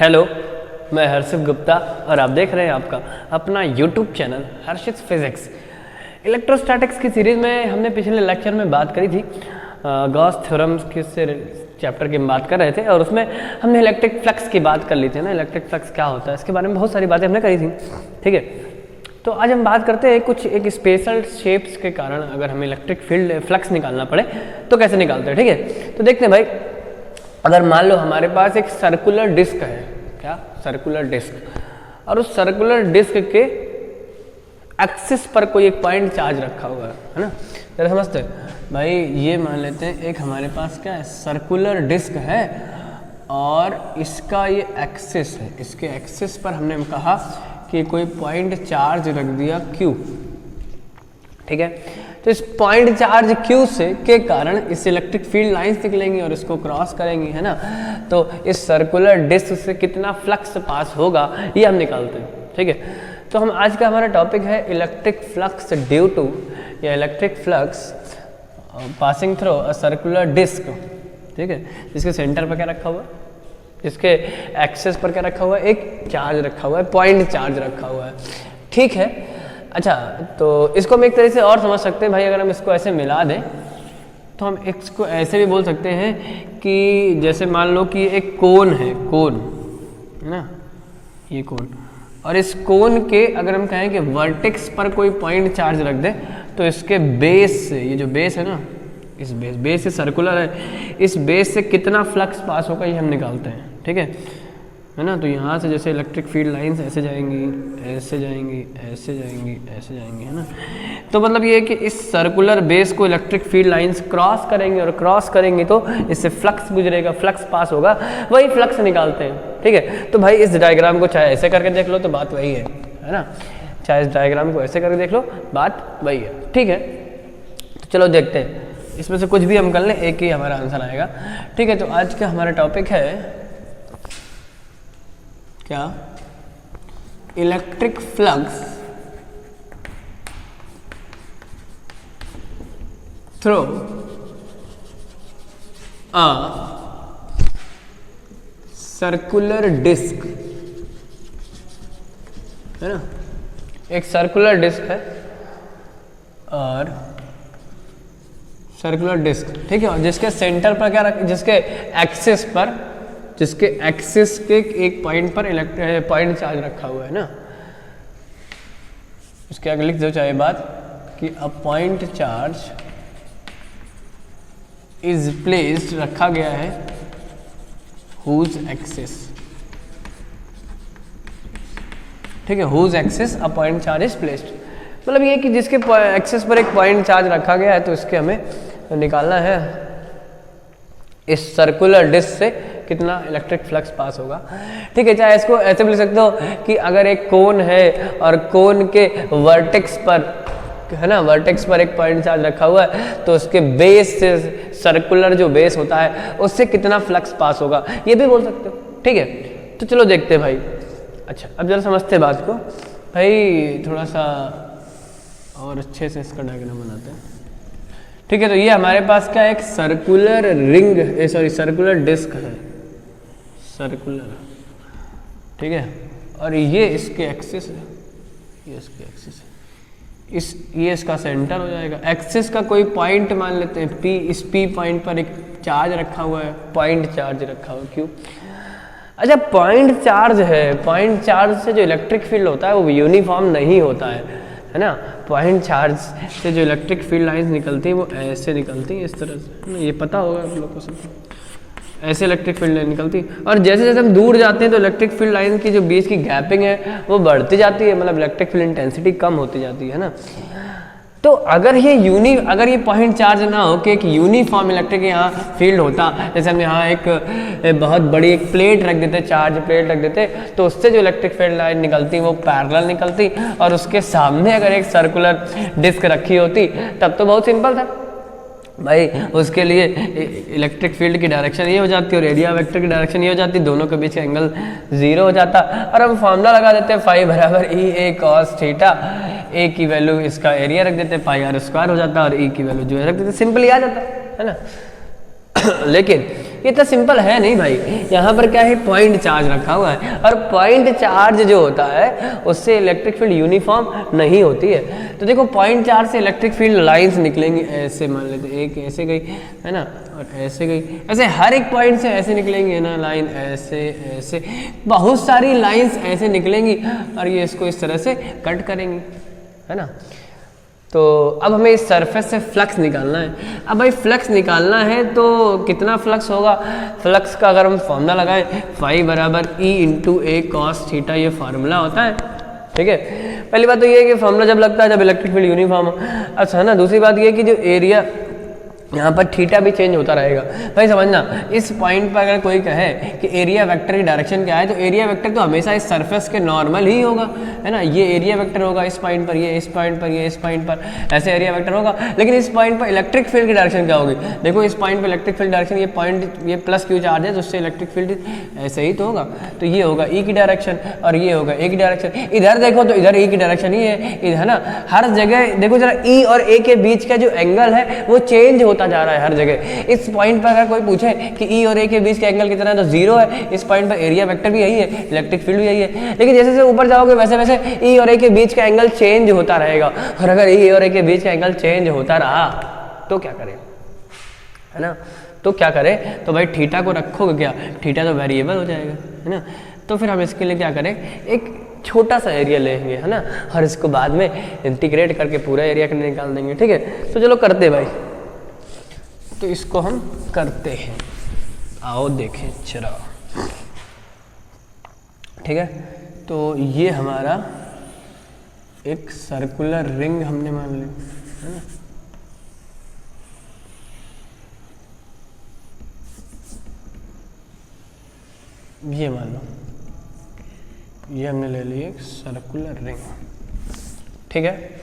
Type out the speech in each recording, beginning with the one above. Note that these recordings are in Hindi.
हेलो, मैं हर्षित गुप्ता और आप देख रहे हैं आपका अपना यूट्यूब चैनल हर्षित फिजिक्स। इलेक्ट्रोस्टैटिक्स की सीरीज़ में हमने पिछले लेक्चर में बात करी थी, गॉस थ्योरम्स के से चैप्टर की बात कर रहे थे और उसमें हमने इलेक्ट्रिक फ्लक्स की बात कर ली थी ना। इलेक्ट्रिक फ्लक्स क्या होता है इसके बारे में बहुत सारी बातें हमने करी थी, ठीक है। तो आज हम बात करते हैं कुछ एक स्पेशल शेप्स के कारण अगर हमें इलेक्ट्रिक फील्ड फ्लक्स निकालना पड़े तो कैसे निकालते हैं, ठीक है। तो देखते हैं भाई, अगर मान लो हमारे पास एक सर्कुलर डिस्क है, क्या सर्कुलर डिस्क, और उस सर्कुलर डिस्क के एक्सिस पर कोई एक पॉइंट चार्ज रखा हुआ है ना। जरा समझते हैं भाई, ये मान लेते हैं एक हमारे पास क्या है, सर्कुलर डिस्क है और इसका ये एक्सिस है। इसके एक्सिस पर हमने कहा कि कोई पॉइंट चार्ज रख दिया Q, ठीक है। तो इस पॉइंट चार्ज Q से के कारण इस इलेक्ट्रिक फील्ड लाइंस निकलेंगी और इसको क्रॉस करेंगी, है ना। तो इस सर्कुलर डिस्क से कितना फ्लक्स पास होगा ये हम निकालते हैं, ठीक है। तो हम आज का हमारा टॉपिक है इलेक्ट्रिक फ्लक्स ड्यू टू या electric flux passing through a circular disc, ठीक है। जिसके सेंटर पर क्या रखा हुआ है, जिसके एक्सेस पर क्या रखा हुआ है, एक चार्ज रखा हुआ है, पॉइंट चार्ज रखा हुआ है, ठीक है। अच्छा, तो इसको हम एक तरह से और समझ सकते हैं भाई, अगर हम इसको ऐसे मिला दें तो हम इसको ऐसे भी बोल सकते हैं कि जैसे मान लो कि एक कोन है, कोन है ना, ये कोन, और इस कोन के अगर हम कहें कि वर्टेक्स पर कोई पॉइंट चार्ज रख दें तो इसके बेस से, ये जो बेस है ना, इस बेस से सर्कुलर है, इस बेस से कितना फ्लक्स पास होगा ये हम निकालते हैं, ठीक है ना। तो यहाँ से जैसे इलेक्ट्रिक फील्ड लाइंस ऐसे जाएंगी, ऐसे जाएंगी, ऐसे जाएंगी, ऐसे जाएंगी, है ना। तो मतलब ये है कि इस सर्कुलर बेस को इलेक्ट्रिक फील्ड लाइंस क्रॉस करेंगे और क्रॉस करेंगी तो इससे फ्लक्स गुजरेगा, फ्लक्स पास होगा, वही फ्लक्स निकालते हैं, ठीक है। तो भाई इस डायग्राम को चाहे ऐसे करके देख लो तो बात वही है ना, चाहे इस डायग्राम को ऐसे करके देख लो बात वही है, ठीक है। तो चलो देखते हैं, इसमें से कुछ भी हम कर लें, एक ही हमारा आंसर आएगा, ठीक है। तो आज का हमारा टॉपिक है क्या, electric flux through a circular disc, है ना। एक सर्कुलर डिस्क है और सर्कुलर डिस्क, ठीक है, और जिसके सेंटर पर क्या रख, जिसके एक्सिस के एक पॉइंट पर पॉइंट चार्ज रखा हुआ है ना। उसके आगे लिख दो चाहे बात कि a point charge is placed, रखा गया है, हुज एक्सिस, ठीक है, whose axis a point charge is placed. मतलब ये कि जिसके एक्सिस पर एक पॉइंट चार्ज रखा गया है तो इसके हमें निकालना है इस सर्कुलर डिस्क से कितना इलेक्ट्रिक फ्लक्स पास होगा, ठीक है। चाहे इसको ऐसे भी लिख सकते हो कि अगर एक कोन है और कोन के वर्टेक्स पर, है ना, वर्टेक्स पर एक पॉइंट चार्ज रखा हुआ है तो उसके बेस से, सर्कुलर जो बेस होता है उससे कितना फ्लक्स पास होगा ये भी बोल सकते हो, ठीक है। तो चलो देखते हैं भाई। अच्छा, अब जरा समझते हैं बात को भाई, थोड़ा सा और अच्छे से इसका डायग्राम बनाते हैं, ठीक है। तो ये हमारे पास क्या, एक सर्कुलर रिंग, सर्कुलर डिस्क है, सर्कुलर, ठीक है, और ये इसके एक्सिस है, ये इसके एक्सिस है, ये इसका सेंटर हो जाएगा। एक्सिस का कोई पॉइंट मान लेते हैं P, इस P पॉइंट पर एक चार्ज रखा हुआ है, पॉइंट चार्ज रखा हुआ, क्यों। अच्छा, पॉइंट चार्ज है, पॉइंट चार्ज से जो इलेक्ट्रिक फील्ड होता है वो यूनिफॉर्म नहीं होता है ना। पॉइंट चार्ज से जो इलेक्ट्रिक फील्ड लाइंस निकलती हैं वो ऐसे निकलती हैं, इस तरह से, ये पता होगा आप लोग को सब, ऐसे इलेक्ट्रिक फील्ड लाइन निकलती है। और जैसे जैसे हम दूर जाते हैं तो इलेक्ट्रिक फील्ड लाइन की जो बीच की गैपिंग है वो बढ़ती जाती है, मतलब इलेक्ट्रिक फील्ड इंटेंसिटी कम होती जाती है ना। तो अगर ये पॉइंट चार्ज ना हो कि एक यूनिफॉर्म इलेक्ट्रिक यहाँ फील्ड होता, जैसे हम यहाँ एक बहुत बड़ी एक प्लेट रख देते, चार्ज प्लेट रख देते, तो उससे जो इलेक्ट्रिक फील्ड लाइन निकलती वो पैरेलल निकलती, और उसके सामने अगर एक सर्कुलर डिस्क रखी होती तब तो बहुत सिंपल था भाई, उसके लिए इलेक्ट्रिक फील्ड की डायरेक्शन ये हो जाती और एरिया वेक्टर की डायरेक्शन ये हो जाती, दोनों के बीच का एंगल 0 हो जाता, और हम फॉर्मूला लगा देते हैं फाई बराबर EA cos थीटा, ए की वैल्यू इसका एरिया रख देते, पाई r² हो जाता, और ई की वैल्यू जो है रख देते, सिंपली आ जाता है ना। लेकिन ये इतना सिंपल है नहीं भाई। यहाँ पर क्या है, पॉइंट चार्ज रखा हुआ है, और पॉइंट चार्ज जो होता है उससे इलेक्ट्रिक फील्ड यूनिफॉर्म नहीं होती है। तो देखो पॉइंट चार्ज से इलेक्ट्रिक फील्ड लाइंस निकलेंगी, ऐसे मान लेते, एक ऐसे गई है ना, और ऐसे गई, ऐसे हर एक पॉइंट से ऐसे निकलेंगी है ना लाइन, ऐसे ऐसे बहुत सारी लाइंस ऐसे निकलेंगी, और ये इसको इस तरह से कट करेंगी, है ना। तो अब हमें इस सरफेस से फ्लक्स निकालना है। अब भाई फ्लक्स निकालना है तो कितना फ्लक्स होगा, फ्लक्स का अगर हम फॉर्मूला लगाएं, फाई बराबर ई इंटू ए कॉस थीटा, ये फार्मूला होता है, ठीक है। पहली बात तो ये है कि फार्मूला जब लगता है जब इलेक्ट्रिक फील्ड यूनिफॉर्म हो। अच्छा है ना, दूसरी बात ये है कि जो एरिया यहाँ पर थीटा भी चेंज होता रहेगा। भाई समझना, इस पॉइंट पर अगर कोई कहे कि एरिया वेक्टर की डायरेक्शन क्या है, तो एरिया वेक्टर तो हमेशा इस सरफेस के नॉर्मल ही होगा, है ना। ये एरिया वेक्टर होगा इस पॉइंट पर, ये इस पॉइंट पर, ये इस पॉइंट पर, ऐसे एरिया वेक्टर होगा। लेकिन इस पॉइंट पर इलेक्ट्रिक फील्ड की डायरेक्शन क्या होगी, देखो इस पॉइंट पर इलेक्ट्रिक फील्ड डायरेक्शन, ये पॉइंट ये प्लस क्यू चार्ज है, तो उससे इलेक्ट्रिक फील्ड ऐसे ही तो होगा। तो ये होगा ई की डायरेक्शन, और ये होगा ए की डायरेक्शन। इधर देखो तो इधर ई की डायरेक्शन ही है, इधर है ना। हर जगह देखो जरा, ई और ए के बीच का जो एंगल है वो चेंज होता जा रहा है हर जगह। इस पॉइंट पर अगर कोई पूछे कि ई और ए के बीच का एंगल कितना है, तो 0 है। इस पॉइंट पर एरिया वेक्टर भी यही है, इलेक्ट्रिक फील्ड भी यही है। लेकिन जैसे जैसे ऊपर जाओगे वैसे वैसे ई और ए के बीच का एंगल चेंज होता रहेगा, और अगर ई और ए के बीच का एंगल चेंज होता रहा तो क्या करें, है ना। तो क्या करें, तो भाई थीटा को रखोगे क्या, थीटा तो वेरिएबल हो जाएगा, है ना। तो फिर हम इसके लिए क्या करें, एक छोटा सा एरिया लेंगे, है ना, और इसको बाद में इंटीग्रेट करके पूरा एरिया निकाल देंगे, ठीक है। तो चलो करते भाई, तो इसको हम करते हैं, आओ देखें जरा, ठीक है। तो ये हमारा एक सर्कुलर रिंग हमने मान ली, है ना। ये मान लो, ये हमने ले ली एक सर्कुलर रिंग, ठीक है।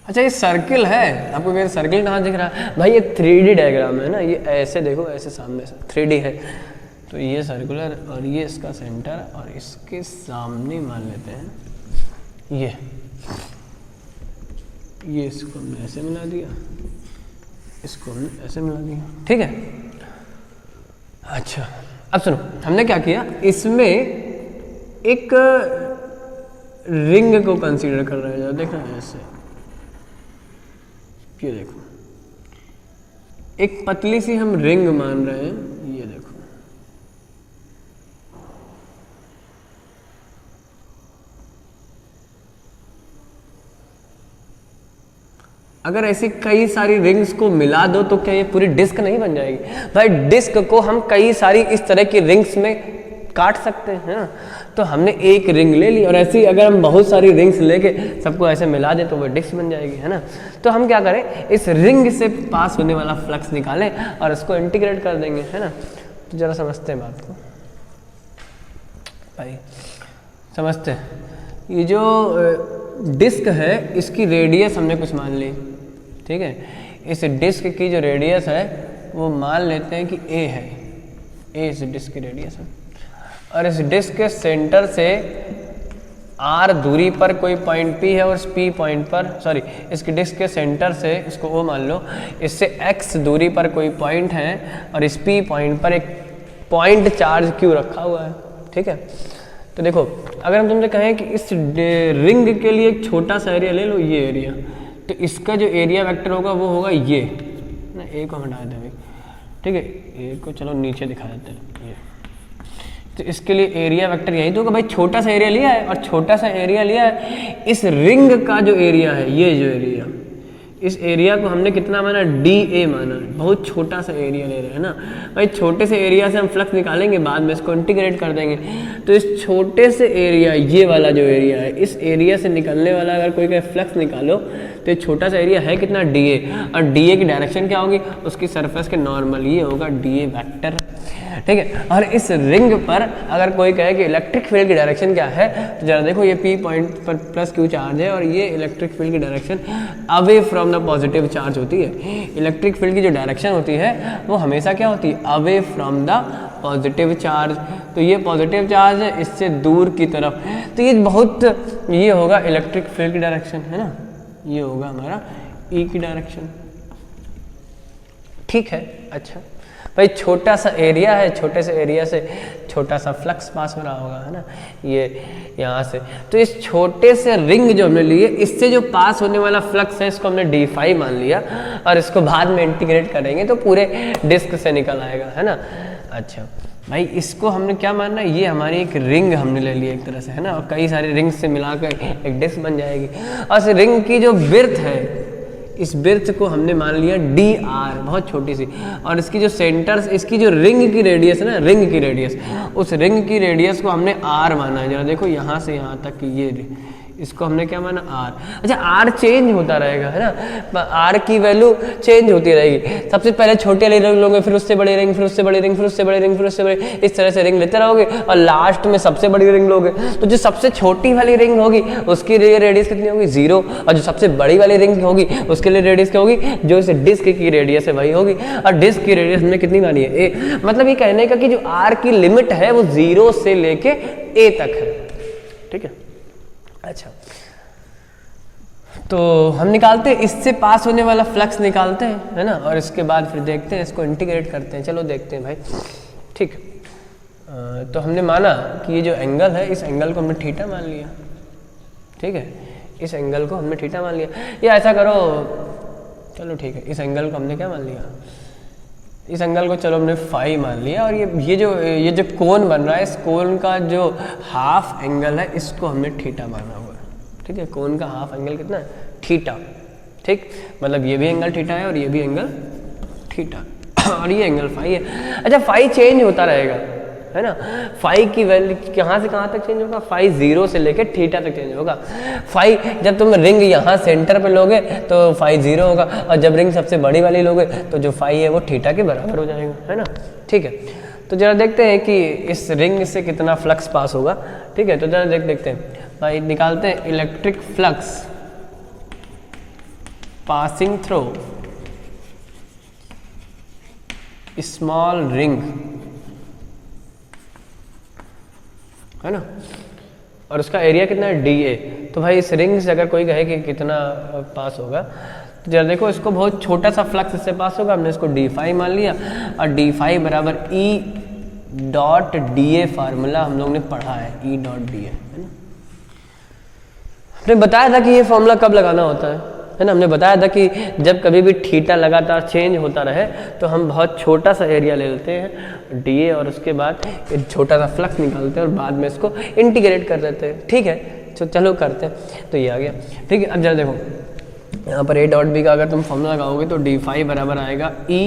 अच्छा ये सर्किल है, आपको मेरा सर्किल कहाँ दिख रहा है भाई, ये 3D डायग्राम है ना, ये ऐसे देखो, ऐसे सामने से 3D है। तो ये सर्कुलर, और ये इसका सेंटर, और इसके सामने मान लेते हैं ये इसको हमने ऐसे मिला दिया, इसको हमने ऐसे मिला दिया, ठीक है। अच्छा अब सुनो, हमने क्या किया, इसमें एक रिंग को कंसीडर कर रहे हैं, देखना ऐसे, ये देखो एक पतली सी हम रिंग मान रहे हैं, ये देखो, अगर ऐसी कई सारी रिंग्स को मिला दो तो क्या ये पूरी डिस्क नहीं बन जाएगी भाई। डिस्क को हम कई सारी इस तरह की रिंग्स में काट सकते हैं ना। तो हमने एक रिंग ले ली, और ऐसी अगर हम बहुत सारी रिंग्स लेके सबको ऐसे मिला दें तो वो डिस्क बन जाएगी, है ना। तो हम क्या करें, इस रिंग से पास होने वाला फ्लक्स निकालें और इसको इंटीग्रेट कर देंगे, है ना। तो जरा समझते हैं बात को भाई, समझते हैं। ये जो डिस्क है इसकी रेडियस हमने कुछ मान ली, ठीक है। इस डिस्क की जो रेडियस है वो मान लेते हैं कि a है, a इस डिस्क की रेडियस है, और इस डिस्क के सेंटर से r दूरी पर कोई पॉइंट p है, और इस p पॉइंट पर, सॉरी इसकी डिस्क के सेंटर से, इसको o मान लो, इससे x दूरी पर कोई पॉइंट है, और इस p पॉइंट पर एक पॉइंट चार्ज q रखा हुआ है, ठीक है। तो देखो अगर हम तुमसे कहें कि इस रिंग के लिए एक छोटा सा एरिया ले लो, ये एरिया, तो इसका जो एरिया वेक्टर होगा वो होगा ये ना, ए को हटा देंगे, ठीक है, ए को चलो नीचे दिखा देते हैं ये। तो इसके लिए एरिया वेक्टर यही तो होगा भाई, छोटा सा एरिया लिया है, और छोटा सा एरिया लिया है, इस रिंग का जो एरिया है, ये जो एरिया, इस एरिया को हमने कितना माना, DA माना, बहुत छोटा सा एरिया ले रहे हैं ना भाई। छोटे से एरिया से हम फ्लक्स निकालेंगे, बाद में इसको इंटीग्रेट कर देंगे। तो इस छोटे से एरिया, ये वाला जो एरिया है, इस एरिया से निकलने वाला अगर कोई कहे फ्लक्स निकालो, तो ये छोटा सा एरिया है कितना, DA, और DA की डायरेक्शन क्या होगी, उसकी सरफेस के नॉर्मल, ये होगा DA वेक्टर, ठीक है। और इस रिंग पर अगर कोई कहे कि इलेक्ट्रिक फील्ड की डायरेक्शन क्या है, तो जरा देखो ये P पॉइंट पर प्लस Q चार्ज है, और ये इलेक्ट्रिक फील्ड की direction away from the positive charge होती है। इलेक्ट्रिक फील्ड की जो डायरेक्शन होती है वो हमेशा क्या होती है, away from the positive charge. तो ये पॉजिटिव चार्ज है, इससे दूर की तरफ, तो ये बहुत, ये होगा इलेक्ट्रिक फील्ड की डायरेक्शन, है ना। ये होगा हमारा E की डायरेक्शन, ठीक है। अच्छा भाई, छोटा सा एरिया है, छोटे से एरिया से छोटा सा फ्लक्स पास हो रहा होगा, है ना, ये यहाँ से। तो इस छोटे से रिंग जो हमने लिए, इससे जो पास होने वाला फ्लक्स है इसको हमने डी फाई मान लिया, और इसको बाद में इंटीग्रेट करेंगे तो पूरे डिस्क से निकल आएगा, है ना। अच्छा भाई, इसको हमने क्या मानना है, ये हमारी एक रिंग हमने ले ली एक तरह से, है ना, और कई सारे रिंग से मिलाकर एक डिस्क बन जाएगी। और इस रिंग की जो बिर्थ है, इस बिर्थ को हमने मान लिया डी आर, बहुत छोटी सी, और इसकी जो सेंटर, इसकी जो रिंग की रेडियस है ना, रिंग की रेडियस, उस रिंग की रेडियस को हमने आर माना है। जरा देखो यहाँ से यहाँ तक की ये, इसको हमने क्या माना, आर। अच्छा, आर चेंज होता रहेगा, है ना, आर की वैल्यू चेंज होती रहेगी। सबसे पहले छोटे वाली रिंग लोगे, फिर उससे बड़ी रिंग, फिर उससे बड़ी रिंग, फिर उससे बड़ी रिंग, फिर उससे बड़ी, इस तरह से रिंग लेते रहोगे, और लास्ट में सबसे बड़ी रिंग लोगे। तो जो सबसे छोटी वाली रिंग होगी उसकी रेडियस कितनी होगी, 0, और जो सबसे बड़ी वाली रिंग होगी उसके लिए रेडियस क्या होगी, जो इस डिस्क की रेडियस है वही होगी। और डिस्क की रेडियस हमने कितनी मानी है, ए। मतलब ये कहने का कि जो आर की लिमिट है वो 0 से लेके ए तक है, ठीक है। अच्छा, तो हम निकालते हैं, इससे पास होने वाला फ्लक्स निकालते हैं, है ना, और इसके बाद फिर देखते हैं, इसको इंटीग्रेट करते हैं। चलो देखते हैं भाई, ठीक। तो हमने माना कि ये जो एंगल है, इस एंगल को हमने थीटा मान लिया, ठीक है, इस एंगल को हमने थीटा मान लिया। या ऐसा करो, चलो ठीक है, इस एंगल को हमने क्या मान लिया, इस एंगल को चलो हमने फाई मान लिया। और ये जो कोण बन रहा है, इस कोण का जो हाफ एंगल है इसको हमने थीटा माना हुआ है, ठीक है। कोण का हाफ एंगल कितना है, थीटा, ठीक। मतलब ये भी एंगल थीटा है और ये भी एंगल थीटा, और ये एंगल फाई है। अच्छा, फाई चेंज होता रहेगा, है ना, फाई की वैल्यू कहाँ से कहाँ तक चेंज होगा, फाई 0 से लेकर थीटा तक चेंज होगा। फाई जब तुम रिंग यहाँ सेंटर पे लोगे तो फाई 0 होगा, और जब रिंग सबसे बड़ी वाली लोगे तो जो फाई है वो थीटा के बराबर हो जाएगा, है ना, ठीक है। तो जरा देखते हैं कि इस रिंग से कितना फ्लक्स पास होगा, ठीक है। तो जरा देखते हैं भाई, निकालते हैं electric flux passing through small ring, है ना, और उसका एरिया कितना है, डी ए। तो भाई इस रिंग से अगर कोई कहे कि कितना पास होगा, तो जरा देखो, इसको बहुत छोटा सा फ्लक्स इससे पास होगा, हमने इसको डी फाई मान लिया, और डी फाई बराबर E dot D A formula हम लोग ने पढ़ा है, ई डॉट डी ए, है ना। हमने बताया था कि ये फॉर्मूला कब लगाना होता है ना, हमने बताया था कि जब कभी भी थीटा लगातार चेंज होता रहे तो हम बहुत छोटा सा एरिया ले लेते हैं डी ए, और उसके बाद एक छोटा सा फ्लक्स निकालते हैं और बाद में इसको इंटीग्रेट कर देते हैं, ठीक है। तो चलो करते हैं, तो ये आ गया, ठीक है। अब जरा देखो, यहाँ पर ए डॉट बी का अगर तुम फॉर्मूला लगाओगे तो डी फाई बराबर आएगा ई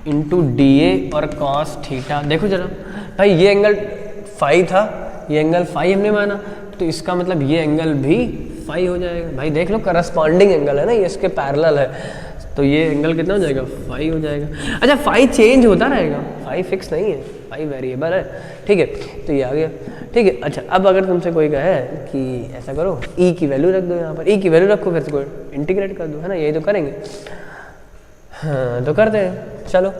इंटू डी ए और कॉस थीटा। देखो जरा भाई, ये एंगल फाई था, ये एंगल फाई हमने माना, तो इसका मतलब ये एंगल भी फाई हो जाएगा। भाई देख लो, करस्पॉन्डिंग एंगल है ना, ये इसके पैरेलल है, तो ये एंगल कितना हो जाएगा, फाई हो जाएगा। अच्छा, फाई चेंज होता रहेगा, फाई फिक्स नहीं है, फाई वेरिएबल है, ठीक है। तो ये आ गया, ठीक है। अच्छा, अब अगर तुमसे कोई कहे कि ऐसा करो, ई की वैल्यू रख दो, यहाँ पर ई की वैल्यू रखो, फिर इसको इंटीग्रेट कर दो, है ना, यही तो करेंगे। हाँ, तो करते हैं, चलो।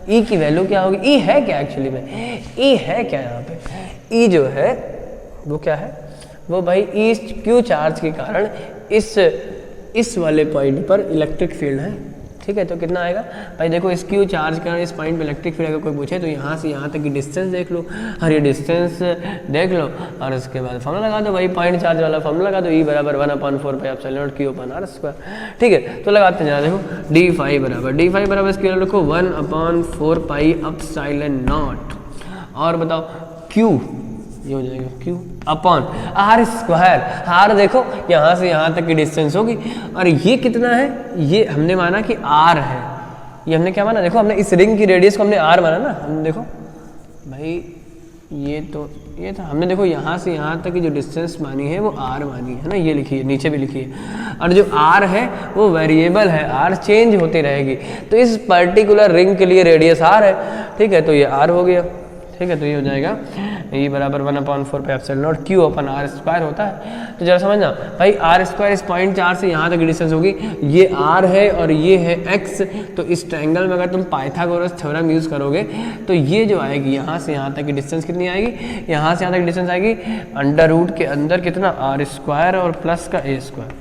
ई की वैल्यू क्या होगी, ई है क्या एक्चुअली में, ई है क्या यहाँ पे, ई जो है वो क्या है, वो भाई ई क्यू चार्ज के कारण इस वाले पॉइंट पर इलेक्ट्रिक फील्ड है, ठीक है। तो कितना आएगा भाई, देखो, इस क्यू चार्ज के कारण इस पॉइंट पर इलेक्ट्रिक फील्ड अगर कोई पूछे तो यहाँ से यहाँ तक की डिस्टेंस देख लो, और ये डिस्टेंस देख लो, और उसके बाद फॉर्मूला लगा दो, भाई पॉइंट चार्ज वाला फॉर्मूला लगा दो, ई बराबर 1/4 pi epsilon naught q upon r square, ठीक है। तो लगाते हैं, जरा देखो, डी फाई बराबर इसकी वैल्यू रखो 1/4 पाई एप्सिलॉन नॉट, और बताओ क्यू, ये हो जाएगा q upon r square. R देखो, यहाँ से यहाँ तक की डिस्टेंस होगी, और ये कितना है, ये हमने माना कि आर है, ये हमने क्या माना, देखो हमने इस रिंग की रेडियस को हमने आर माना ना, हम देखो भाई, ये था हमने, देखो यहाँ से यहाँ तक की जो डिस्टेंस मानी है वो आर मानी है ना, ये लिखी है, नीचे भी लिखी है, और जो आर है वो वेरिएबल है, आर चेंज होती रहेगी, तो इस पर्टिकुलर रिंग के लिए रेडियस आर है, ठीक है। तो ये आर हो गया, ठीक है। तो ये हो जाएगा ई बराबर 1/4 pi epsilon naught q upon r square होता है। तो जरा समझना भाई, आर स्क्वायर इस पॉइंट 4 से यहाँ तक की डिस्टेंस होगी, ये आर है और ये है एक्स, तो इस ट्रायंगल में अगर तुम पाइथागोरस थ्योरम यूज़ करोगे तो ये जो आएगी, यहाँ से यहाँ तक की डिस्टेंस कितनी आएगी, यहाँ से यहाँ तक की डिस्टेंस आएगी अंडर रूट के अंदर कितना, आर स्क्वायर और प्लस का ए स्क्वायर,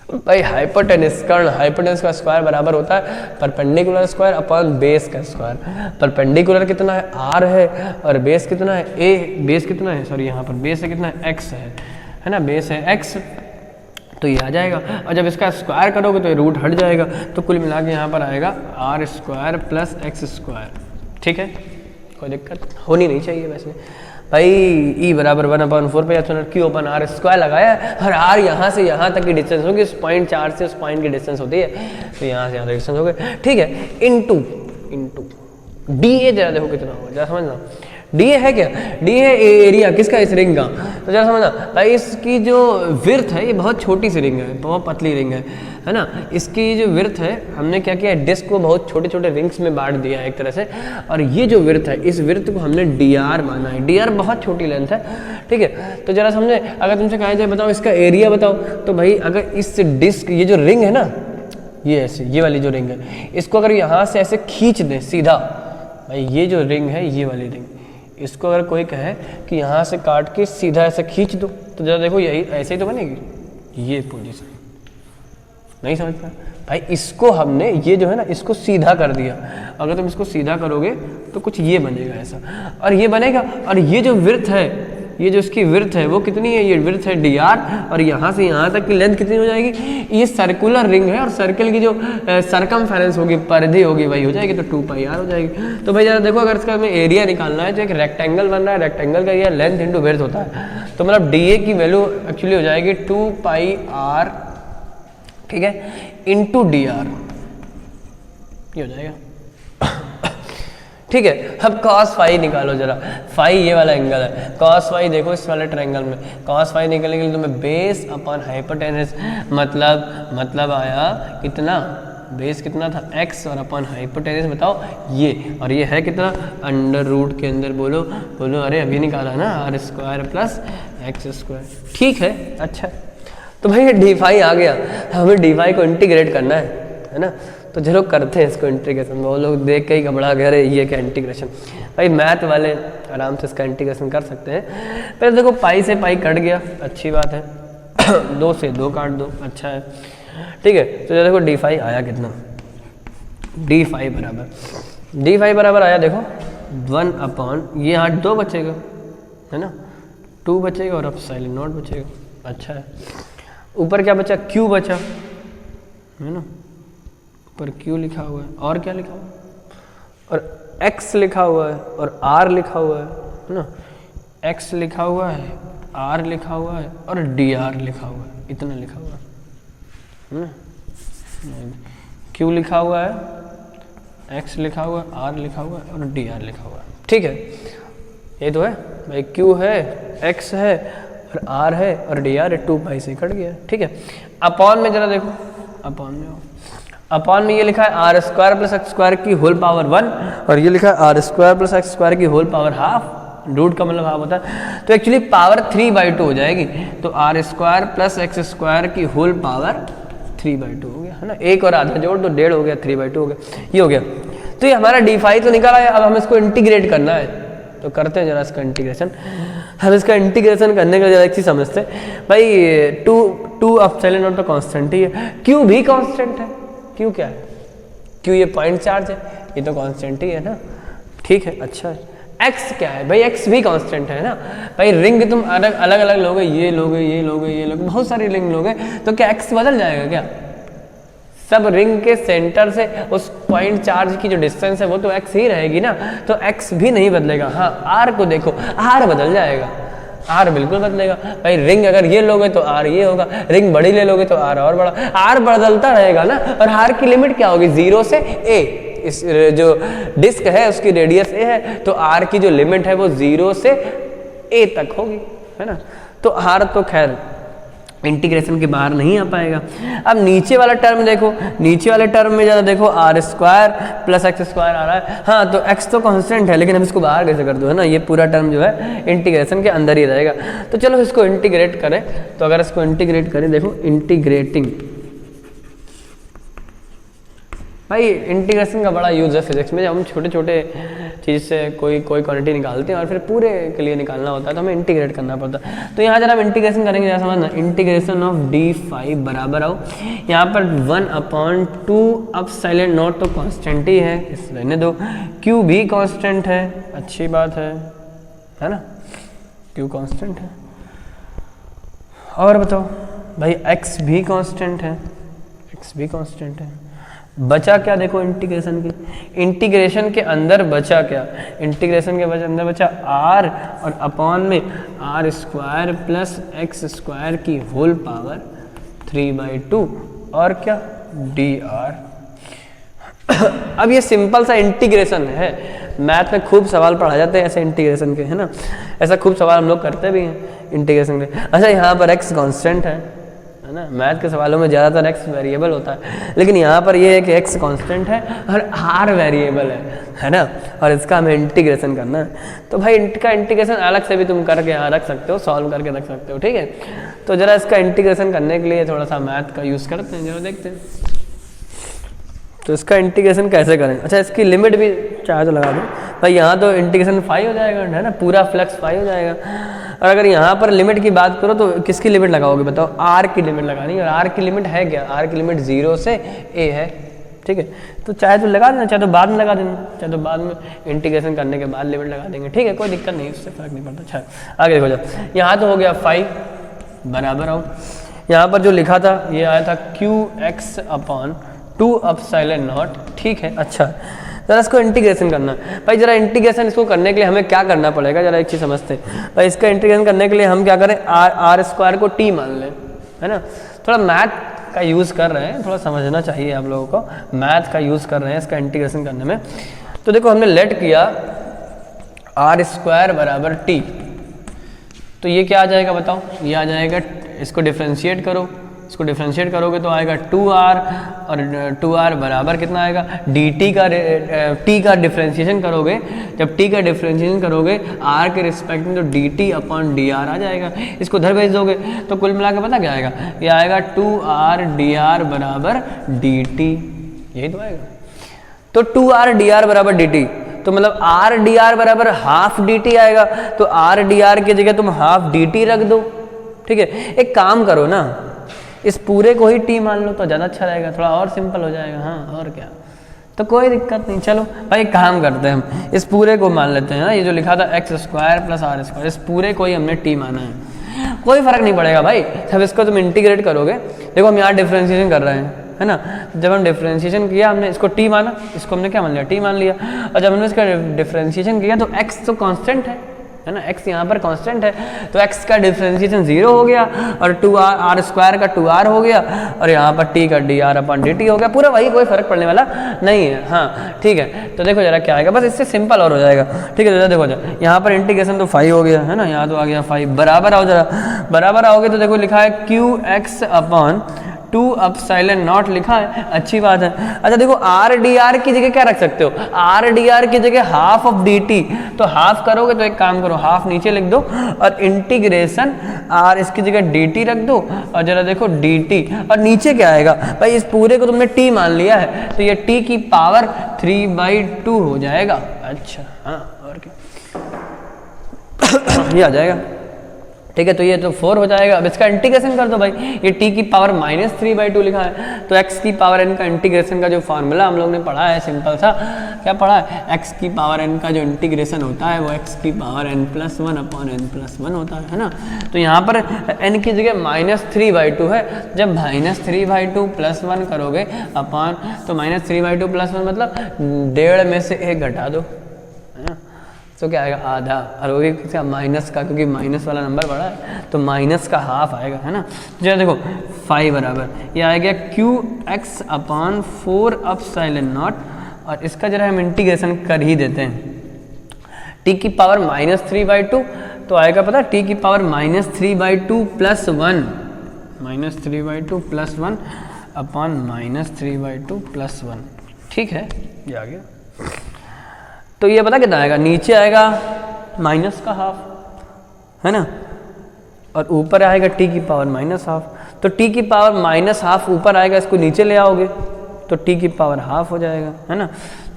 भाई हाइपोटेनस कर्ण हाइपोटेनस का स्क्वायर बराबर होता है परपेंडिकुलर स्क्वायर अपॉन बेस का स्क्वायर। परपेंडिकुलर कितना है r है और बेस कितना है a, बेस कितना है सॉरी यहाँ पर बेस है कितना है x है ना, बेस है x, तो ये आ जाएगा। और जब इसका स्क्वायर करोगे तो ये रूट हट जाएगा, तो कुल मिला के यहाँ पर आएगा r square plus x square. ठीक है, कोई दिक्कत होनी नहीं चाहिए वैसे भाई। ई बराबर 1/4 पे क्यू अपन आर स्क्वायर लगाया और आर यहाँ से यहाँ तक की डिस्टेंस होगी, उस पॉइंट 4 से उस पॉइंट की डिस्टेंस होती है, तो यहाँ से यहाँ तक डिस्टेंस हो गई। ठीक है, इनटू डी ए जरा देखो कितना होगा, जरा समझना। डी ए है क्या, डी है एरिया किसका, इस रिंग का। तो जरा समझना भाई, इसकी जो विर्थ है ये बहुत छोटी सी रिंग है, बहुत पतली रिंग है ना। इसकी जो विर्थ है हमने क्या किया, डिस्क को बहुत छोटे छोटे रिंग्स में बांट दिया है एक तरह से, और ये जो विर्थ है इस विर्थ को हमने डी आर माना है। डी आर बहुत छोटी लेंथ है। ठीक है, तो जरा समझे, अगर तुमसे कहा जाए बताओ इसका एरिया बताओ, तो भाई अगर इस डिस्क ये जो रिंग है ना, ये ऐसे ये वाली जो रिंग है, इसको अगर यहाँ से ऐसे खींच दें सीधा, भाई ये जो रिंग है ये वाली रिंग, इसको अगर कोई कहे कि यहाँ से काट के सीधा ऐसे खींच दो, तो जरा देखो यही ऐसे ही तो बनेगी, ये पोजीशन। नहीं समझ पाए भाई, इसको हमने ये जो है ना इसको सीधा कर दिया। अगर तुम इसको सीधा करोगे तो कुछ ये बनेगा ऐसा, और ये बनेगा, और ये जो विड्थ है, ये जो इसकी विड्थ है वो कितनी है, ये विड्थ है डी आर, और यहाँ से यहाँ तक की लेंथ कितनी हो जाएगी, ये सर्कुलर रिंग है और सर्कल की जो सरकमफेरेंस होगी, परिधि होगी, वही हो जाएगी, तो 2πr हो जाएगी। तो भाई जरा देखो, अगर इसका हमें एरिया निकालना है, तो एक रेक्टेंगल बन रहा है, रेक्टेंगल का ये लेंथ इंटू विड्थ होता है, तो मतलब डी ए की वैल्यू एक्चुअली हो जाएगी 2πr, ठीक है, इंटू डी आर, ये हो जाएगा। ठीक है, अब cos फाई निकालो जरा, फाई ये वाला एंगल है, cos फाई देखो इस वाले ट्रायंगल में, cos फाई निकलने के लिए तुम्हें बेस अपॉन हाइपोटेनस, मतलब आया कितना, बेस कितना था x, और अपॉन हाइपोटेनस बताओ ये, और ये है कितना, अंडर रूट के अंदर बोलो, अरे अभी निकाला ना, r square plus x square. ठीक है, अच्छा, तो भाई ये डी फाई आ गया, हमें डी फाई को इंटीग्रेट करना है ना, तो चलो करते हैं इसको इंटीग्रेशन। वो लोग देख के ही घबरा गए, अरे ये क्या इंटीग्रेशन, भाई मैथ वाले आराम से इसका इंटीग्रेशन कर सकते हैं। पहले देखो पाई से पाई कट गया, अच्छी बात है, 2 से 2 काट दो, अच्छा है। ठीक है, तो देखो डी फाई आया कितना, डी फाई बराबर आया देखो 1 अपॉन, ये यहाँ 2 बचेगा है ना, 2 बचेगा और एप्सिलॉन नॉट बचेगा, अच्छा है। ऊपर क्या बचा, क्यू बचा है ना, पर Q लिखा हुआ है, और क्या लिखा हुआ है, और X लिखा हुआ है, और R लिखा हुआ है ना, X लिखा हुआ है, R लिखा हुआ है, और DR लिखा हुआ है, इतना लिखा हुआ है ना, Q लिखा हुआ है, X लिखा हुआ है, R लिखा हुआ है, और DR लिखा हुआ है। ठीक है, ये तो है भाई, Q है, X है, और R है, और DR है, 2π से कट गया। ठीक है, अपॉन में जरा देखो, अपॉन में अपॉन में ये लिखा है r square plus x square की होल पावर 1, और ये लिखा है r square plus x square की होल पावर हाफ, रूट का मतलब हाफ होता है, तो एक्चुअली पावर 3/2 हो जाएगी, तो r square plus x square की होल पावर 3/2 हो गया है ना, एक और आधा जोड़ दो, 1.5 हो गया, 3/2 हो गया, ये हो गया। तो ये हमारा डी फाई तो निकाला है, अब हमें इसको इंटीग्रेट करना है, तो करते हैं जरा इसका इंटीग्रेशन। हम इसका इंटीग्रेशन करने का जरा एक चीज समझते हैं भाई, 2 एप्सिलॉन नॉट तो कांस्टेंट ही है, क्यू भी कांस्टेंट है, क्यू क्या है, क्यू ये पॉइंट चार्ज है, ये तो कांस्टेंट ही है ना। ठीक है, अच्छा है, एक्स क्या है भाई, एक्स भी कांस्टेंट है ना भाई, रिंग तुम अलग अलग लोगे, ये लोगे, बहुत सारी रिंग लोगे, तो क्या एक्स बदल जाएगा क्या, सब रिंग के सेंटर से उस पॉइंट चार्ज की जो डिस्टेंस है वो तो एक्स ही रहेगी ना, तो एक्स भी नहीं बदलेगा। हाँ, आर को देखो, आर बदल जाएगा, आर बिल्कुल बदलेगा भाई, रिंग अगर ये लोगे तो आर ये होगा, रिंग बड़ी ले लोगे तो आर और बड़ा, आर बदलता रहेगा ना, और आर की लिमिट क्या होगी, 0 से a, इस जो डिस्क है उसकी रेडियस a है, तो आर की जो लिमिट है वो 0 से a तक होगी है ना, तो आर तो खैर इंटीग्रेशन के बाहर नहीं आ पाएगा। अब नीचे वाला टर्म देखो, नीचे वाले टर्म में ज़्यादा देखो r square plus x square आ रहा है, हाँ तो एक्स तो कांस्टेंट है, लेकिन हम इसको बाहर कैसे कर दो है ना, ये पूरा टर्म जो है इंटीग्रेशन के अंदर ही रहेगा। तो चलो इसको इंटीग्रेट करें, तो अगर इसको इंटीग्रेट करें, देखो इंटीग्रेटिंग भाई इंटीग्रेशन का बड़ा यूज़ है फिजिक्स में। जब हम छोटे छोटे चीज़ से कोई क्वांटिटी निकालते हैं और फिर पूरे के लिए निकालना होता है तो हमें इंटीग्रेट करना पड़ता है। तो यहाँ जरा हम इंटीग्रेशन करेंगे, जरा समझना, इंटीग्रेशन ऑफ d5 बराबर आओ, यहाँ पर 1/2 अब साइलेंट नोट तो कांस्टेंट ही है, इस रहने दो, q भी कांस्टेंट है, अच्छी बात है ना, q कांस्टेंट है। और बताओ भाई x भी कांस्टेंट है, x भी कांस्टेंट है। बचा क्या देखो इंटीग्रेशन की, इंटीग्रेशन के अंदर बचा क्या, इंटीग्रेशन के अंदर बचा r और अपॉन में r² प्लस x² की होल पावर 3/2 और क्या dr। अब ये सिंपल सा इंटीग्रेशन है, मैथ में खूब सवाल पढ़ा जाते हैं ऐसे इंटीग्रेशन के, है ना, ऐसा खूब सवाल हम लोग करते भी हैं इंटीग्रेशन के। अच्छा यहाँ पर x कांस्टेंट है ना, मैथ के सवालों में ज़्यादातर x वेरिएबल होता है, लेकिन यहाँ पर ये है कि x कांस्टेंट है और r वेरिएबल है ना, और इसका हमें इंटीग्रेशन करना है। तो भाई इनका इंटीग्रेशन अलग से भी तुम करके यहाँ रख सकते हो, सॉल्व करके रख सकते हो, ठीक है। तो ज़रा इसका इंटीग्रेशन करने के लिए थोड़ा सा मैथ का यूज़ करते हैं, जरा देखते हैं तो इसका इंटीग्रेशन कैसे करें। अच्छा इसकी लिमिट भी चाहे तो लगा दो भाई, यहाँ तो इंटीग्रेशन 5 हो जाएगा, है ना, पूरा फ्लक्स 5 हो जाएगा। और अगर यहाँ पर लिमिट की बात करो तो किसकी लिमिट लगाओगे बताओ, r की लिमिट लगानी है, और r की लिमिट है क्या, r की लिमिट 0 से a है, ठीक है। तो चाहे तो लगा देना, चाहे तो बाद में लगा देना, चाहे तो बाद में इंटीग्रेशन करने के बाद लिमिट लगा देंगे, ठीक है, कोई दिक्कत नहीं, उससे फर्क नहीं पड़ता। अच्छा आगे देखो, जाओ यहाँ तो हो गया 5 बराबर आओ, यहाँ पर जो लिखा था ये आया था qx/2 एप्सिलॉन नॉट, ठीक है। अच्छा जरा इसको इंटीग्रेशन करना भाई, जरा इंटीग्रेशन इसको करने के लिए हमें क्या करना पड़ेगा, जरा एक चीज़ समझते हैं भाई। इसका इंटीग्रेशन करने के लिए हम क्या करें, r² को t मान लें, है ना। थोड़ा मैथ का यूज़ कर रहे हैं, थोड़ा समझना चाहिए आप लोगों को, मैथ का यूज़ कर रहे हैं इसका इंटीग्रेशन करने में। तो देखो हमने लेट किया r² बराबर t, तो ये क्या आ जाएगा बताओ, ये आ जाएगा, इसको डिफ्रेंशिएट करो, इसको डिफ्रेंशिएट करोगे तो आएगा 2r, और 2r बराबर कितना आएगा dt का, t का डिफ्रेंशिएशन करोगे, जब t का डिफ्रेंशिएशन करोगे r के रिस्पेक्ट में तो dt/dr आ जाएगा, इसको उधर भेज दोगे तो कुल मिला के पता क्या आएगा, ये आएगा 2r dr बराबर dt, यही तो आएगा। तो 2r dr बराबर dt, तो मतलब r dr बराबर हाफ dt आएगा, तो r dr की जगह तुम हाफ dt रख दो, ठीक है। एक काम करो ना, इस पूरे को ही t मान लो तो ज़्यादा अच्छा रहेगा, थोड़ा और सिंपल हो जाएगा, हाँ और क्या, तो कोई दिक्कत नहीं। चलो भाई एक काम करते हैं, हम इस पूरे को मान लेते हैं ना, ये जो लिखा था x² प्लस r², इस पूरे को ही हमने t माना है, कोई फर्क नहीं पड़ेगा भाई, जब इसको तुम इंटीग्रेट करोगे, देखो हम यहाँ डिफ्रेंशिएशन कर रहे हैं, है ना, जब हम डिफ्रेंशिएशन किया हमने इसको t माना, इसको हमने क्या मान लिया, t मान लिया, और जब हमने इसका डिफ्रेंशिएशन किया तो x तो कांस्टेंट है ना, x यहाँ पर कांस्टेंट है, तो x का डिफ्रेंशिएशन 0 हो गया, और 2r² का 2r हो गया, और यहाँ पर t का dr/dt हो गया, पूरा वही, कोई फर्क पड़ने वाला नहीं है, हाँ ठीक है। तो देखो जरा क्या आएगा, बस इससे सिंपल और हो जाएगा, ठीक है। जरा देखो जरा यहाँ पर इंटीग्रेशन तो 5 हो गया, है ना, यहाँ तो आ गया 5 बराबर आओ, जरा बराबर आओगे तो देखो लिखा है qx/2 एप्सिलॉन नॉट लिखा है, अच्छी बात है। अच्छा देखो r dr की जगह क्या रख सकते हो, r dr की जगह हाफ ऑफ dt, तो हाफ करोगे तो एक काम करो, हाफ नीचे लिख दो और इंटीग्रेशन r इसकी जगह dt रख दो, और जरा देखो dt, और नीचे क्या आएगा भाई, इस पूरे को तुमने t मान लिया है तो ये t की पावर 3/2 हो जाएगा। अच्छा हाँ और क्या ये आ जाएगा, ठीक है। तो ये तो 4 हो जाएगा। अब इसका इंटीग्रेशन कर दो भाई, ये t की पावर -3/2 लिखा है, तो x की पावर n का इंटीग्रेशन का जो फार्मूला हम लोग ने पढ़ा है, सिंपल सा क्या पढ़ा है, x की पावर n का जो इंटीग्रेशन होता है वो x की पावर n+1/n+1 होता है ना। तो यहाँ पर n की जगह -3/2 है, जब -3/2 +1 करोगे अपॉन, तो -3/2 +1 मतलब 1.5 में से 1 घटा दो, है ना, तो क्या आएगा आधा, और वो भी क्या माइनस का, क्योंकि माइनस वाला नंबर बड़ा है तो माइनस का हाफ आएगा, है ना। जरा देखो 5 बराबर ये आ गया qx/4 एप्सिलॉन नॉट, और इसका जरा हम इंटीग्रेशन कर ही देते हैं, t की पावर -3/2 तो आएगा पता, t की पावर -3/2 +1, -3/2 +1 अपॉन -3/2 +1, ठीक है, ये आ गया। तो ये पता कितना आएगा, नीचे आएगा माइनस का हाफ, है ना, और ऊपर आएगा t की पावर -हाफ, तो t की पावर -हाफ ऊपर आएगा, इसको नीचे ले आओगे, तो टी की पावर हाफ हो जाएगा, है ना।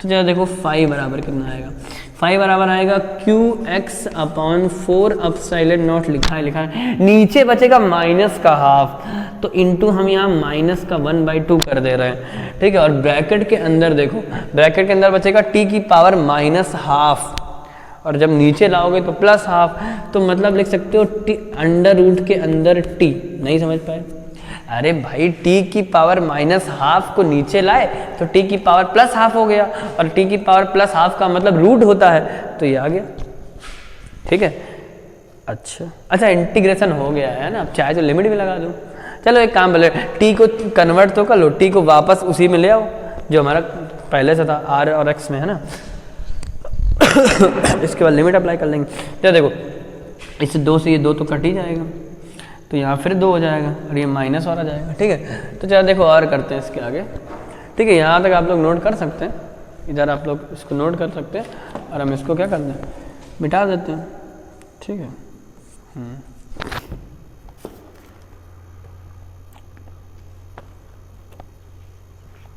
तो जरा देखो फाई बराबर कितना आएगा, फाई बराबर आएगा Q x upon 4 epsilon not लिखा है, नीचे बचेगा माइनस का हाफ, तो इंटू हम यहाँ माइनस का 1/2 कर दे रहे हैं, ठीक है। और ब्रैकेट के अंदर देखो, ब्रैकेट के अंदर बचेगा टी की पावर माइनस हाफ, और जब नीचे लाओगे तो प्लस हाफ, तो मतलब लिख सकते हो टी अंडर रूट के अंदर टी। नहीं समझ पाए? अरे भाई टी की पावर माइनस हाफ को नीचे लाए तो टी की पावर प्लस हाफ हो गया, और टी की पावर प्लस हाफ का मतलब रूट होता है, तो ये आ गया, ठीक है। अच्छा इंटीग्रेशन हो गया है ना, अब चाहे तो लिमिट भी लगा दो। चलो एक काम बोले, टी को कन्वर्ट तो कर लो, टी को वापस उसी में ले आओ जो हमारा पहले से था आर और एक्स में, है ना। इसके बाद लिमिट अप्लाई कर लेंगे। तो देखो इससे 2 से ये 2 तो कट ही जाएगा, तो यहाँ फिर 2 हो जाएगा और ये माइनस और आ जाएगा, ठीक है। तो चलो देखो और करते हैं इसके आगे, ठीक है। यहाँ तक आप लोग नोट कर सकते हैं, इधर आप लोग इसको नोट कर सकते हैं, और हम इसको क्या करते हैं, मिटा देते हैं, ठीक है।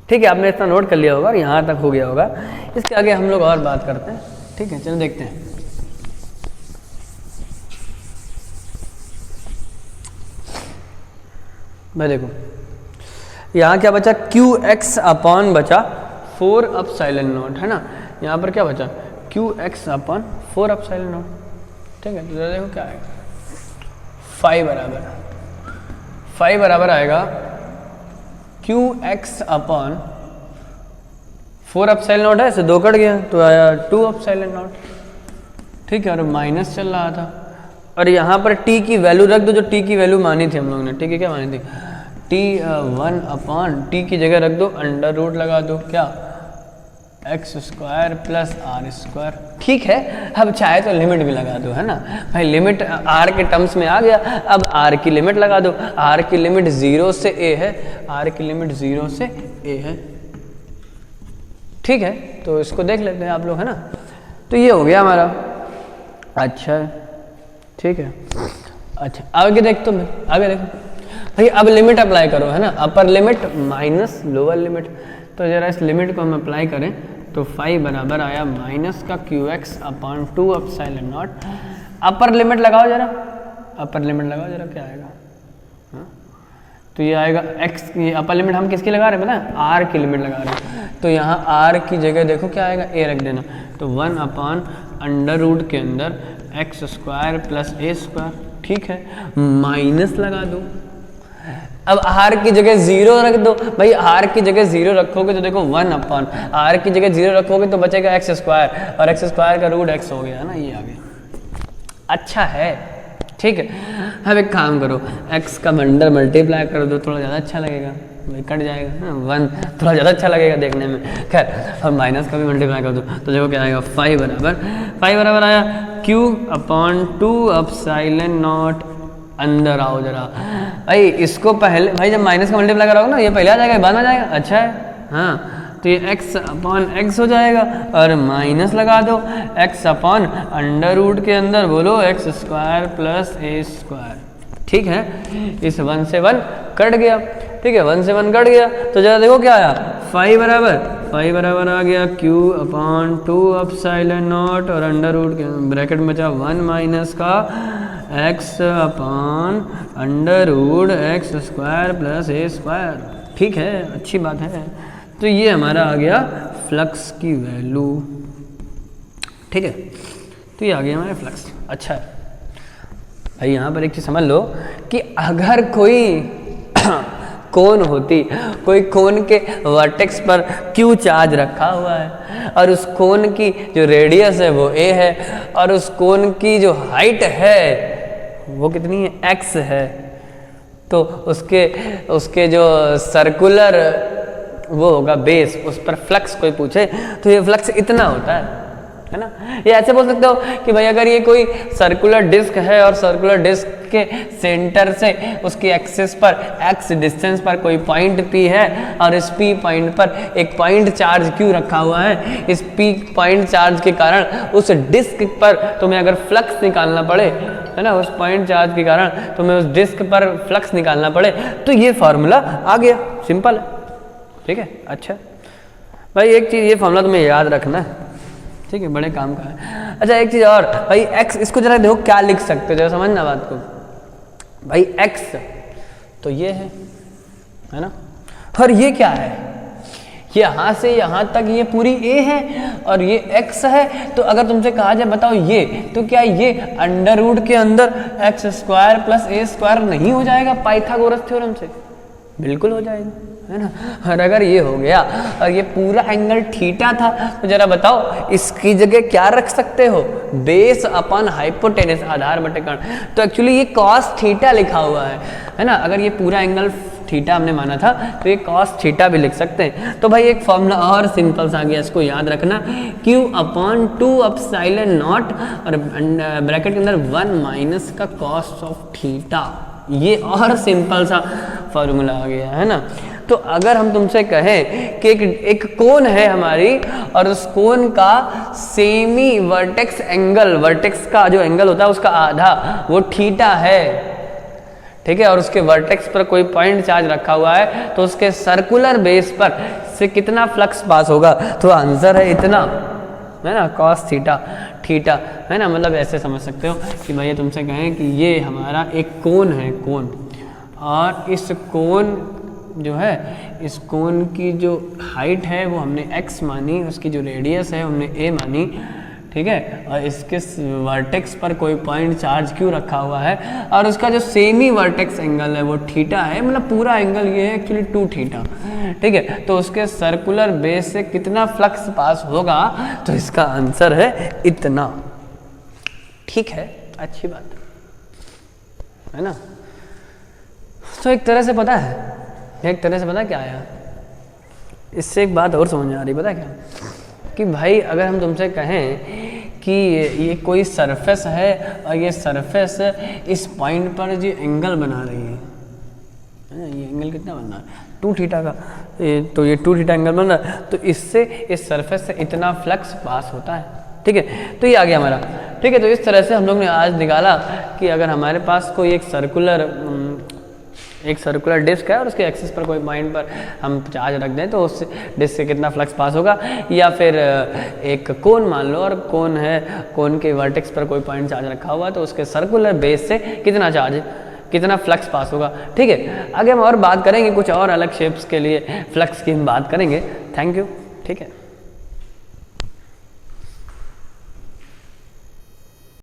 ठीक है, आपने इतना नोट कर लिया होगा और यहाँ तक हो गया होगा। इसके आगे हम लोग और बात करते हैं, ठीक है। चलो देखते हैं। भाई देखो यहाँ क्या बचा, क्यू एक्स अपॉन बचा 4 एप्सिलॉन नॉट, है ना। यहाँ पर क्या बचा, Q x upon 4 epsilon not, ठीक है। तो देखो क्या आएगा, फाई बराबर आएगा Q x upon 4 epsilon not है, इसे 2 कट गया तो आया 2 एप्सिलॉन नॉट, ठीक है। और माइनस चल रहा था, और यहाँ पर टी की वैल्यू रख दो, जो टी की वैल्यू मानी थी हम लोगों ने, ठीक है। क्या मानी थी, टी 1 अपॉन टी की जगह रख दो अंडर रूट लगा दो, क्या x square plus r square, ठीक है। अब चाहे तो लिमिट भी लगा दो, है ना भाई। लिमिट आर के टर्म्स में आ गया, अब आर की लिमिट लगा दो। आर की लिमिट 0 से ए है, आर की लिमिट 0 से ए है, ठीक है। तो इसको देख लेते हैं आप लोग, है ना। तो ये हो गया हमारा, अच्छा है, ठीक है। अच्छा आगे देख, तो आगे देखो भाई, अब लिमिट अप्लाई करो, है ना। Upper limit minus lower limit, तो जरा इस लिमिट को हम अप्लाई करें तो फाई बराबर आया माइनस का Q x upon 2 epsilon not. Upper limit लगाओ जरा, अपर लिमिट लगाओ जरा, क्या आएगा, हाँ? तो ये आएगा एक्स, ये अपर लिमिट हम किसकी लगा रहे हैं पता है, आर की लिमिट लगा रहे हैं। तो यहाँ आर की जगह देखो क्या आएगा, ए रख देना, तो 1 अपॉन अंडर रूट के अंदर x square plus a square, ठीक है। माइनस लगा दो, अब आर की जगह 0 रख दो भाई। आर की जगह 0 रखोगे तो देखो 1 अपॉन, आर की जगह 0 रखोगे तो बचेगा एक्स स्क्वायर, और एक्स स्क्वायर का रूट एक्स हो गया ना, ये आ गया, अच्छा है, ठीक है। अब एक काम करो, x का अंडर मल्टीप्लाई कर दो, थोड़ा ज़्यादा अच्छा लगेगा भाई, कट जाएगा ना 1, थोड़ा ज़्यादा अच्छा लगेगा देखने में। खैर अब माइनस का भी मल्टीप्लाई कर दो, तो देखो क्या आएगा, फाई बराबर आया क्यू अपॉन 2 एप्सिलॉन नॉट। अंदर आओ जरा भाई, इसको पहले भाई जब माइनस का मल्टीप्लाई कराओगे ना, ये पहले आ जाएगा, बाद में आ जाएगा, अच्छा है, हाँ। तो ये x अपॉन x हो जाएगा, और माइनस लगा दो x अपॉन अंडर रूट के अंदर बोलो x square plus a square, ठीक है। इस 1 से 1 कट गया, ठीक है, 1 से 1 कट गया, तो जरा देखो क्या आया, फाई बराबर आ गया क्यू अपॉन 2 एप्सिलॉन नॉट, और अंडर रूट के ब्रैकेट में बचा 1 माइनस का x upon under root x square plus a square, ठीक है, अच्छी बात है। तो ये हमारा आ गया फ्लक्स की वैल्यू, ठीक है। तो ये आ गया हमारा फ्लक्स, अच्छा है भाई। यहाँ पर एक चीज़ समझ लो कि अगर कोई कोन होती, कोई कोन के वर्टेक्स पर क्यू चार्ज रखा हुआ है, और उस कोन की जो रेडियस है वो a है, और उस कोन की जो हाइट है वो कितनी है, x है, तो उसके जो सर्कुलर वो होगा बेस, उस पर फ्लक्स कोई पूछे तो ये फ्लक्स इतना होता है ना। ये ऐसे बोल सकते हो कि भाई अगर ये कोई सर्कुलर डिस्क है, और सर्कुलर डिस्क के सेंटर से उसकी एक्सिस पर x डिस्टेंस पर कोई पॉइंट P है, और इस P पॉइंट पर एक पॉइंट चार्ज Q रखा हुआ है, इस P पॉइंट चार्ज के कारण उस डिस्क पर तुम्हें अगर फ्लक्स निकालना पड़े, है ना, उस पॉइंट चार्ज के कारण तुम्हें उस डिस्क पर फ्लक्स निकालना पड़े, तो ये फॉर्मूला आ गया, सिंपल है, ठीक है। अच्छा भाई एक चीज़ ये फॉर्मूला तुम्हें याद रखना है, ठीक है, बड़े काम का है। अच्छा एक चीज़ और भाई x, इसको जरा देखो क्या लिख सकते हो, जरा समझना बात को। भाई x तो ये है ना, और ये क्या है, यहाँ से यहाँ तक ये पूरी a है और ये x है। तो अगर तुमसे कहा जाए बताओ ये, तो क्या ये अंडर रूट के अंदर x square plus a square नहीं हो जाएगा पाइथागोरस थ्योरम से? बिल्कुल हो जाएगा, है ना। और अगर ये हो गया और ये पूरा एंगल थीटा था, तो जरा बताओ इसकी जगह क्या रख सकते हो, बेस अपन हाइपोटेनस, आधार बटे कर्ण। तो एक्चुअली ये कॉस थीटा लिखा हुआ है ना। अगर ये पूरा एंगल थीटा हमने माना था तो ये कॉस थीटा भी लिख सकते हैं। तो भाई एक फॉर्मूला और सिंपल सा आ गया, इसको याद रखना, Q/2 एप्सिलॉन नॉट और ब्रैकेट के अंदर 1 माइनस का कॉस ऑफ थीटा। ये और सिंपल सा फॉर्मूला आ गया, है ना। तो अगर हम तुमसे कहें कि एक कोन है हमारी और उस कोन का सेमी वर्टेक्स एंगल, वर्टेक्स का जो एंगल होता है उसका आधा वो थीटा है, ठीक है, और उसके वर्टेक्स पर कोई पॉइंट चार्ज रखा हुआ है, तो उसके सर्कुलर बेस पर से कितना फ्लक्स पास होगा? तो आंसर है इतना, है ना, कॉस थीटा, थीटा, है ना। मतलब ऐसे समझ सकते हो कि भैया तुमसे कहें कि ये हमारा एक कोन है, कोन, और इस कोन जो है, इस कोन की जो हाइट है वो हमने x मानी, उसकी जो रेडियस है हमने a मानी, ठीक है, और इसके वर्टेक्स पर कोई पॉइंट चार्ज क्यों रखा हुआ है, और उसका जो सेमी वर्टेक्स एंगल है वो थीटा है, मतलब पूरा एंगल ये है एक्चुअली 2 थीटा, ठीक है। तो उसके सर्कुलर बेस से कितना फ्लक्स पास होगा? तो इसका आंसर है इतना, ठीक है, अच्छी बात है ना। तो एक तरह से पता है, एक तरह से पता क्या आया, इससे एक बात और समझ में आ रही, पता क्या, कि भाई अगर हम तुमसे कहें कि ये कोई सरफेस है और ये सरफेस इस पॉइंट पर जो एंगल बना रही है, ये एंगल कितना बन रहा है? 2 थीटा का, तो ये 2 थीटा एंगल बन रहा है, तो इससे इस सरफेस से इतना फ्लक्स पास होता है, ठीक है। तो ये आ गया हमारा, ठीक है। तो इस तरह से हम लोग ने आज निकाला कि अगर हमारे पास कोई एक सर्कुलर डिस्क है और उसके एक्सिस पर कोई पॉइंट पर हम चार्ज रख दें तो उस डिस्क से कितना फ्लक्स पास होगा, या फिर एक कोन मान लो और कोन है, कोन के वर्टेक्स पर कोई पॉइंट चार्ज रखा हुआ है तो उसके सर्कुलर बेस से कितना फ्लक्स पास होगा, ठीक है। आगे हम और बात करेंगे कुछ और अलग शेप्स के लिए फ्लक्स की हम बात करेंगे। थैंक यू, ठीक है।